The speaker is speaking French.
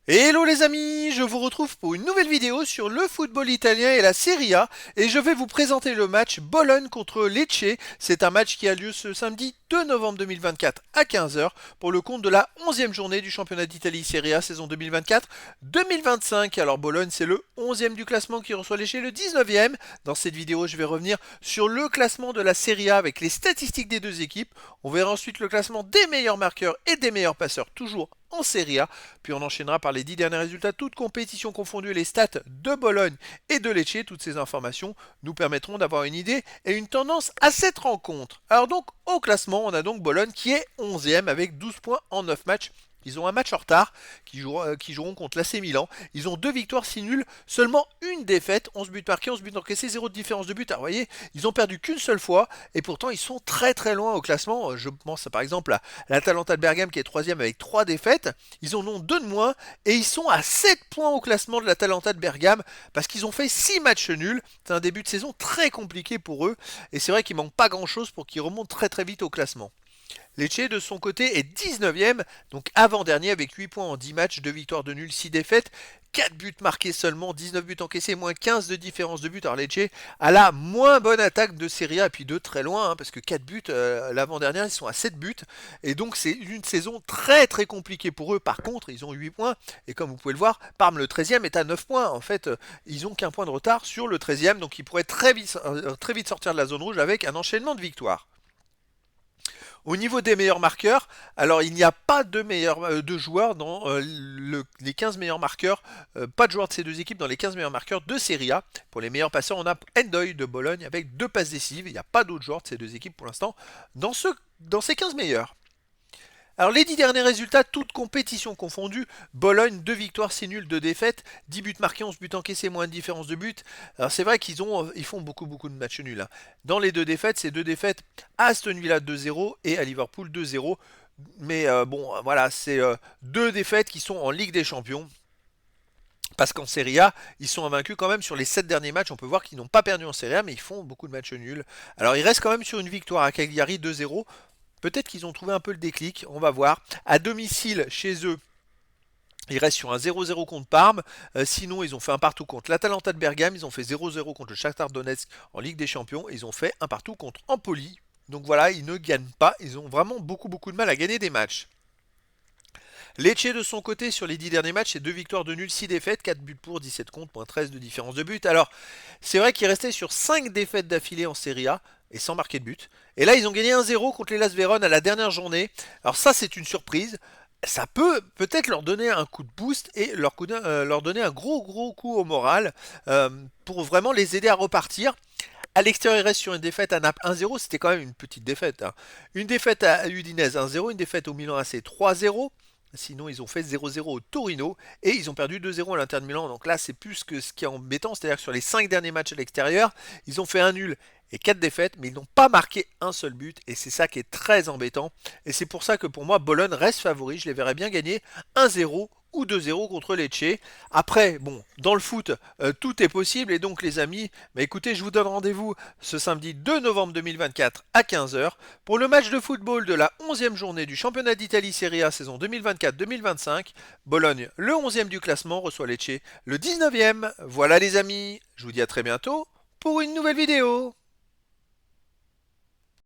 Hello les amis, je vous retrouve pour une nouvelle vidéo sur le football italien et la Serie A et je vais vous présenter le match Bologne contre Lecce. C'est un match qui a lieu ce samedi 2 novembre 2024 à 15 heures pour le compte de la 11e journée du championnat d'Italie Serie A saison 2024-2025. Alors Bologne c'est le 11e du classement qui reçoit Lecce le 19e. Dans cette vidéo je vais revenir sur le classement de la Serie A avec les statistiques des deux équipes. On verra ensuite le classement des meilleurs marqueurs et des meilleurs passeurs toujours en Serie A, puis on enchaînera par les 10 derniers résultats, toutes compétitions confondues, les stats de Bologne et de Lecce. Toutes ces informations nous permettront d'avoir une idée et une tendance à cette rencontre. Alors donc, au classement, on a donc Bologne qui est 11e avec 12 points en 9 matchs. Ils ont un match en retard qui joueront contre l'AC Milan. Ils ont 2 victoires, 6 nuls, seulement une défaite, 11 buts marqués, 11 buts encaissés, 0 de différence de but. Alors vous voyez, ils ont perdu qu'une seule fois et pourtant ils sont très très loin au classement. Je pense par exemple à l'Atalanta de Bergame qui est 3e avec 3 défaites. Ils en ont 2 de moins et ils sont à 7 points au classement de l'Atalanta de Bergame parce qu'ils ont fait 6 matchs nuls. C'est un début de saison très compliqué pour eux et c'est vrai qu'il manque pas grand chose pour qu'ils remontent très très vite au classement. Lecce de son côté est 19e, donc avant-dernier avec 8 points en 10 matchs, 2 victoires de nul, 6 défaites, 4 buts marqués seulement, 19 buts encaissés, moins 15 de différence de but. Alors Lecce a la moins bonne attaque de Serie A, et puis de très loin, parce que 4 buts, l'avant-dernière, ils sont à 7 buts, et donc c'est une saison très très compliquée pour eux. Par contre, ils ont 8 points, et comme vous pouvez le voir, Parme le 13e est à 9 points. En fait, ils ont qu'un point de retard sur le 13e, donc ils pourraient très vite sortir de la zone rouge avec un enchaînement de victoires. Au niveau des meilleurs marqueurs, alors il n'y a pas de joueurs dans les 15 meilleurs marqueurs, pas de joueurs de ces deux équipes dans les 15 meilleurs marqueurs de Serie A. Pour les meilleurs passeurs, on a Endoy de Bologne avec 2 passes décisives. Il n'y a pas d'autres joueurs de ces deux équipes pour l'instant dans ces 15 meilleurs. Alors les 10 derniers résultats, toutes compétitions confondues, Bologne 2 victoires, 6 nuls, 2 défaites, 10 buts marqués, 11 buts encaissés, moins de différence de but. Alors c'est vrai ils font beaucoup de matchs nuls, hein. Dans les deux défaites, c'est deux défaites à Aston Villa 2-0 et à Liverpool 2-0. Mais voilà, c'est deux défaites qui sont en Ligue des Champions. Parce qu'en Serie A, ils sont invaincus quand même sur les 7 derniers matchs. On peut voir qu'ils n'ont pas perdu en Serie A, mais ils font beaucoup de matchs nuls. Alors ils restent quand même sur une victoire à Cagliari 2-0. Peut-être qu'ils ont trouvé un peu le déclic, on va voir. À domicile, chez eux, ils restent sur un 0-0 contre Parme. Sinon, ils ont fait un partout contre l'Atalanta de Bergame. Ils ont fait 0-0 contre le Shakhtar Donetsk en Ligue des Champions. Et ils ont fait un partout contre Empoli. Donc voilà, ils ne gagnent pas. Ils ont vraiment beaucoup de mal à gagner des matchs. Lecce de son côté sur les 10 derniers matchs, c'est 2 victoires de nul, 6 défaites, 4 buts pour, 17 contre, moins 13 de différence de but. Alors, c'est vrai qu'ils restaient sur 5 défaites d'affilée en Serie A et sans marquer de but. Et là, ils ont gagné 1-0 contre les Las Vérone à la dernière journée. Alors ça, c'est une surprise. Ça peut peut-être leur donner un coup de boost et leur donner un gros coup au moral pour vraiment les aider à repartir. À l'extérieur, il reste sur une défaite à Naples 1-0, c'était quand même une petite défaite, hein. Une défaite à Udinese 1-0, une défaite au Milan AC 3-0. Sinon, ils ont fait 0-0 au Torino et ils ont perdu 2-0 à l'Inter de Milan. Donc là, c'est plus que ce qui est embêtant, c'est-à-dire que sur les 5 derniers matchs à l'extérieur, ils ont fait un nul et 4 défaites, mais ils n'ont pas marqué un seul but et c'est ça qui est très embêtant. Et c'est pour ça que pour moi, Bologne reste favori. Je les verrais bien gagner 1-0 ou 2-0 contre Lecce. Après, bon, dans le foot, tout est possible. Et donc, les amis, bah écoutez, je vous donne rendez-vous ce samedi 2 novembre 2024 à 15 heures pour le match de football de la 11e journée du championnat d'Italie Serie A saison 2024-2025. Bologne, le 11e du classement, reçoit Lecce, le 19e. Voilà les amis, je vous dis à très bientôt pour une nouvelle vidéo.